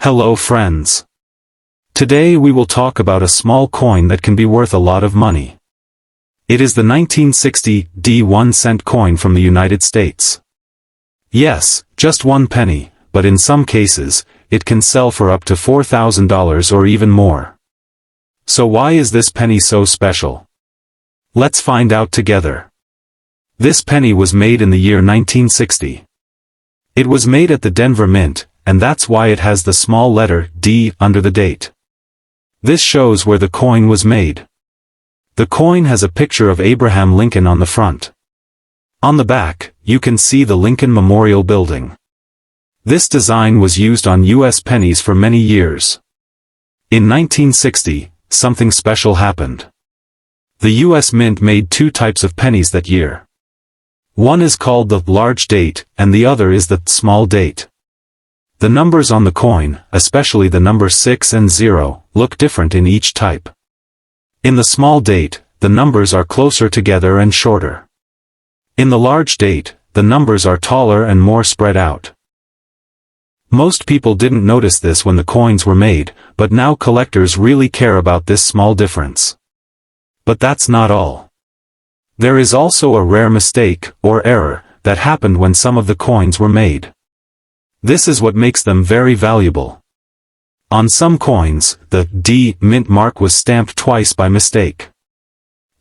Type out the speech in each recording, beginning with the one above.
Hello friends. Today we will talk about a small coin that can be worth a lot of money. It is the 1960 1-cent coin from the United States. Yes, just 1 penny, but in some cases, it can sell for up to $4,000 or even more. So why is this penny so special? Let's find out together. This penny was made in the year 1960. It was made at the Denver Mint, and that's why it has the small letter D under the date. This shows where the coin was made. The coin has a picture of Abraham Lincoln on the front. On the back, you can see the Lincoln Memorial Building. This design was used on U.S. pennies for many years. In 1960, something special happened. The U.S. Mint made 2 types of pennies that year. One is called the large date, and the other is the small date. The numbers on the coin, especially the number 6 and 0, look different in each type. In the small date, the numbers are closer together and shorter. In the large date, the numbers are taller and more spread out. Most people didn't notice this when the coins were made, but now collectors really care about this small difference. But that's not all. There is also a rare mistake, or error, that happened when some of the coins were made. This is what makes them very valuable. On some coins, the D mint mark was stamped twice by mistake.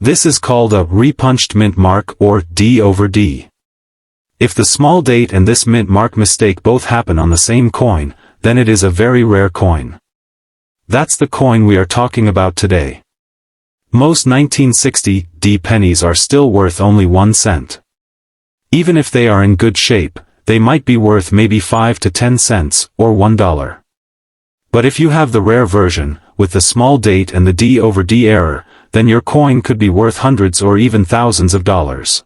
This is called a repunched mint mark or D over D. If the small date and this mint mark mistake both happen on the same coin, then it is a very rare coin. That's the coin we are talking about today. Most 1960 D pennies are still worth only 1 cent. Even if they are in good shape, they might be worth maybe 5 to 10 cents, or $1. But if you have the rare version, with the small date and the D over D error, then your coin could be worth hundreds or even thousands of dollars.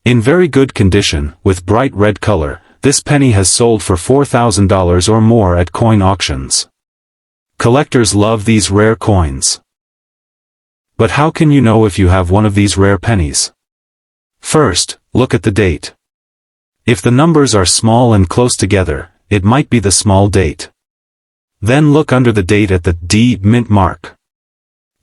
In very good condition, with bright red color, this penny has sold for $4,000 or more at coin auctions. Collectors love these rare coins. But how can you know if you have one of these rare pennies? First, look at the date. If the numbers are small and close together, it might be the small date. Then look under the date at the D mint mark.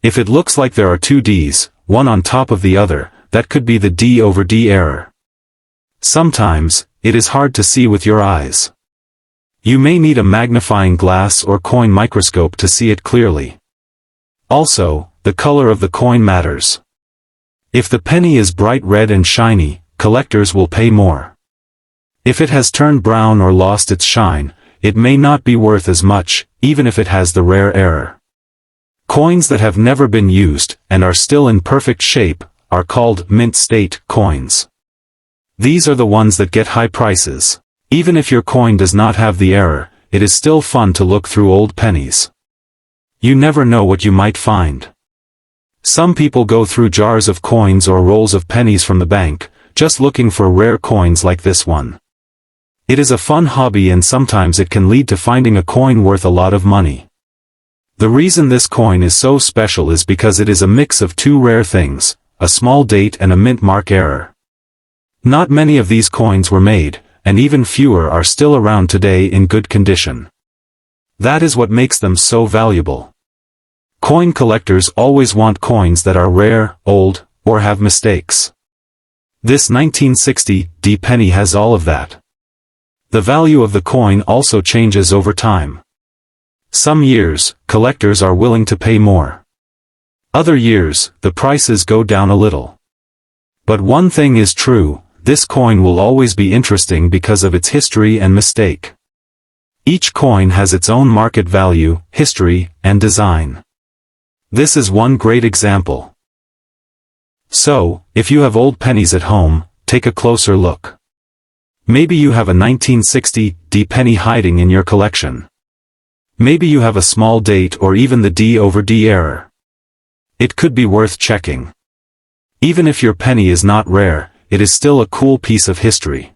If it looks like there are 2 Ds, one on top of the other, that could be the D over D error. Sometimes, it is hard to see with your eyes. You may need a magnifying glass or coin microscope to see it clearly. Also, the color of the coin matters. If the penny is bright red and shiny, collectors will pay more. If it has turned brown or lost its shine, it may not be worth as much, even if it has the rare error. Coins that have never been used, and are still in perfect shape, are called mint state coins. These are the ones that get high prices. Even if your coin does not have the error, it is still fun to look through old pennies. You never know what you might find. Some people go through jars of coins or rolls of pennies from the bank, just looking for rare coins like this one. It is a fun hobby and sometimes it can lead to finding a coin worth a lot of money. The reason this coin is so special is because it is a mix of 2 rare things, a small date and a mint mark error. Not many of these coins were made, and even fewer are still around today in good condition. That is what makes them so valuable. Coin collectors always want coins that are rare, old, or have mistakes. This 1960 D penny has all of that. The value of the coin also changes over time. Some years, collectors are willing to pay more. Other years, the prices go down a little. But one thing is true, this coin will always be interesting because of its history and mistake. Each coin has its own market value, history, and design. This is one great example. So, if you have old pennies at home, take a closer look. Maybe you have a 1960 D penny hiding in your collection. Maybe you have a small date or even the D over D error. It could be worth checking. Even if your penny is not rare, it is still a cool piece of history.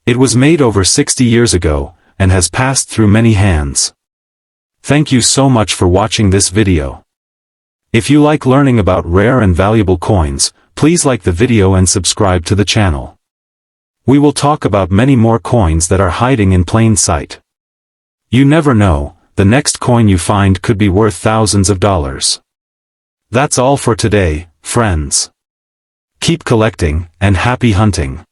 It was made over 60 years ago, and has passed through many hands. Thank you so much for watching this video. If you like learning about rare and valuable coins, please like the video and subscribe to the channel. We will talk about many more coins that are hiding in plain sight. You never know, the next coin you find could be worth thousands of dollars. That's all for today, friends. Keep collecting, and happy hunting.